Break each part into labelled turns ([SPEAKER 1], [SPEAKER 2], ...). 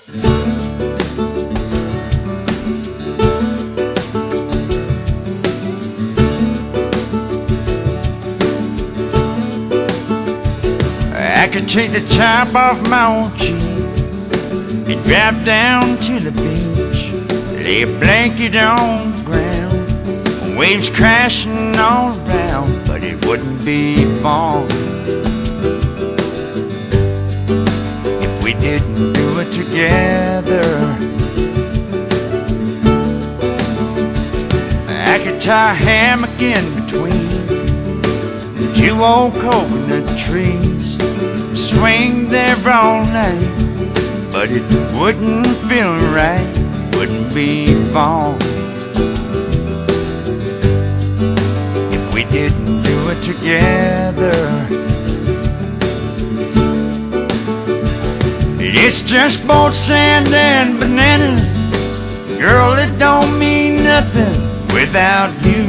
[SPEAKER 1] I could take the top off my old Jeep and drive down to the beach, lay a blanket on the ground, waves crashing all around, but it wouldn't be fun if we didn't do it together. I could tie a hammock in between two old coconut trees, swing there all night, but it wouldn't feel right, wouldn't be fun if we didn't do it together. It's just both sand and bananas, girl, it don't mean nothing without you.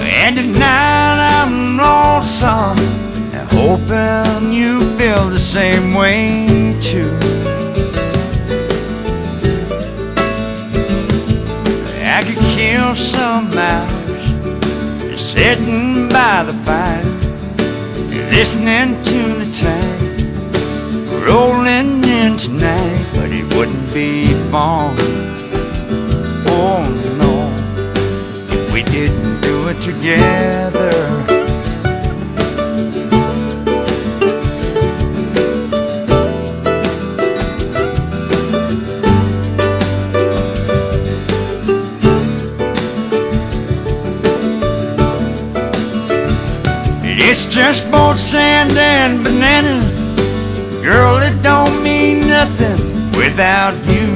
[SPEAKER 1] And tonight I'm lonesome, hoping you feel the same way too. I could kill some hours sitting by the fire, listening to the tide rolling in tonight, but it wouldn't be fun, oh no, if we didn't do it together. It's just both sand and bananas, girl, it don't mean nothing without you.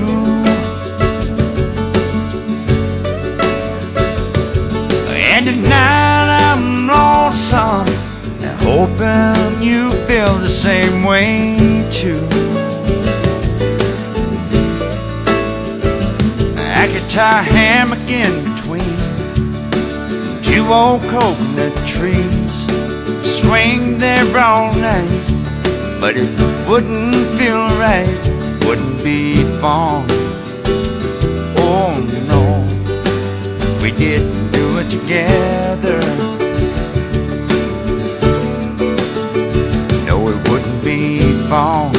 [SPEAKER 1] And tonight I'm lonesome, hoping you feel the same way too. I could tie a hammock in between two old coconut trees, swing there all night, but it wouldn't feel right, wouldn't be fun, oh no, we didn't do it together. No, it wouldn't be fun,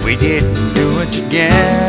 [SPEAKER 1] we didn't do it together.